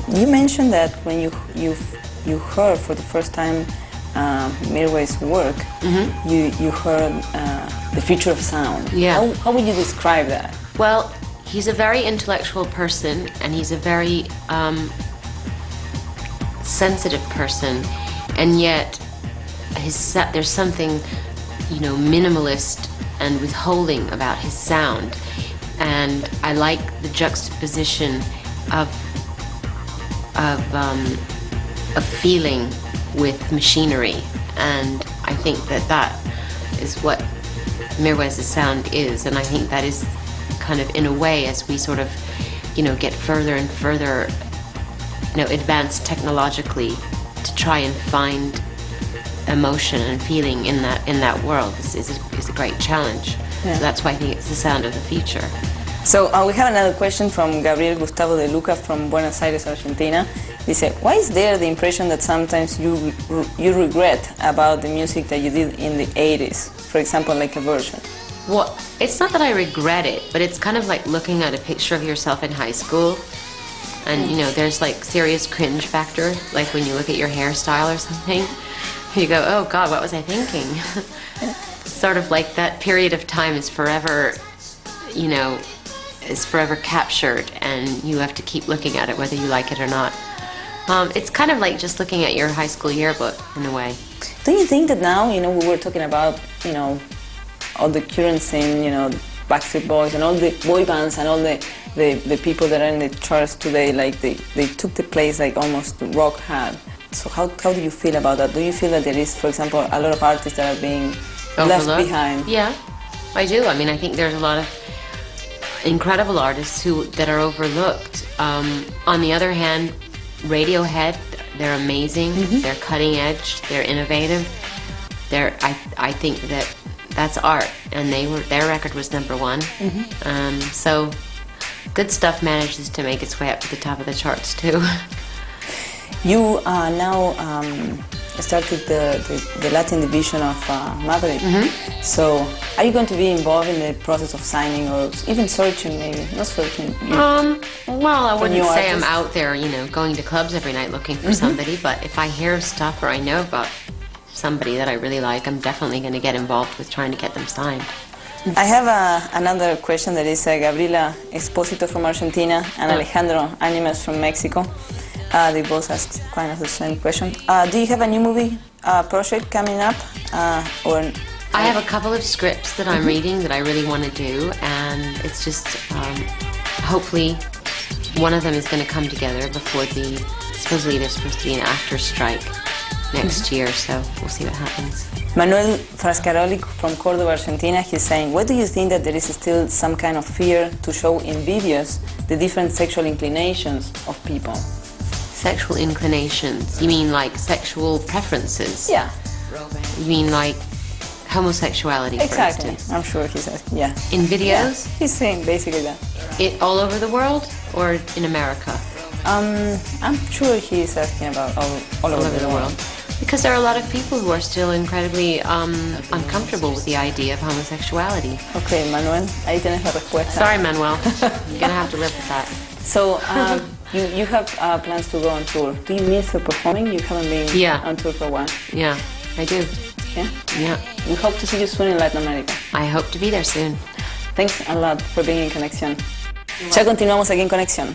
You mentioned that when you heard for the first time Mirwais' work, you heard the future of sound. Yeah. How would you describe that? Well, he's a very intellectual person, and he's a very sensitive person, and yet there's something, minimalist and withholding about his sound. And I like the juxtaposition of feeling with machinery, and I think that is what Mirwais' sound is, and I think that is kind of, in a way, as we sort of, get further and further, advance technologically to try and find emotion and feeling in that world is a great challenge. Yeah. So that's why I think it's the sound of the future. So we have another question from Gabriel Gustavo de Luca from Buenos Aires, Argentina. He said, why is there the impression that sometimes you regret about the music that you did in the 80s? For example, like a version. Well, it's not that I regret it, but it's kind of like looking at a picture of yourself in high school, and there's like serious cringe factor, like when you look at your hairstyle or something, you go, oh God, what was I thinking? Sort of like that period of time is forever, is forever captured, and you have to keep looking at it whether you like it or not. It's kind of like just looking at your high school yearbook in a way. Don't you think that now, we were talking about, all the current scene, Backstreet Boys and all the boy bands and all the people that are in the charts today, like they took the place like almost rock had. So how do you feel about that? Do you feel that there is, for example, a lot of artists that are being left behind? Yeah, I do. I mean, I think there's a lot of incredible artists that are overlooked. On the other hand, Radiohead, they're amazing. They're cutting edge. They're innovative. I think that's art, and their record was #1. So good stuff manages to make its way up to the top of the charts too. You now started the Latin division of Maverick. So are you going to be involved in the process of signing or even searching, maybe? Not searching. Well, I wouldn't say I'm out there, going to clubs every night looking for somebody, but if I hear stuff or I know about somebody that I really like, I'm definitely going to get involved with trying to get them signed. I have another question that is Gabriela Esposito from Argentina and Alejandro Animas from Mexico. They both ask kind of the same question. Do you have a new movie project coming up? I have a couple of scripts that I'm reading that I really want to do, and it's just hopefully one of them is going to come together before supposedly there's supposed to be an actor's strike next year, so we'll see what happens. Manuel Frascaroli from Córdoba, Argentina, he's saying, why do you think that there is still some kind of fear to show in videos the different sexual inclinations of people? Sexual inclinations? You mean like sexual preferences? Yeah. You mean like homosexuality, exactly. for instance? I'm sure he's asking, yeah. In videos? Yeah, he's saying basically that. All over the world or in America? I'm sure he's asking about all over the world. Because there are a lot of people who are still incredibly uncomfortable with the idea of homosexuality. Okay, Manuel, ahí tienes la respuesta. Sorry, Manuel. You're going to have to live with that. So, you have plans to go on tour. Do you miss performing? You haven't been on tour for a while. Yeah, I do. Yeah? Yeah. We hope to see you soon in Latin America. I hope to be there soon. Thanks a lot for being in Conexión. Ya continuamos aquí en Conexión.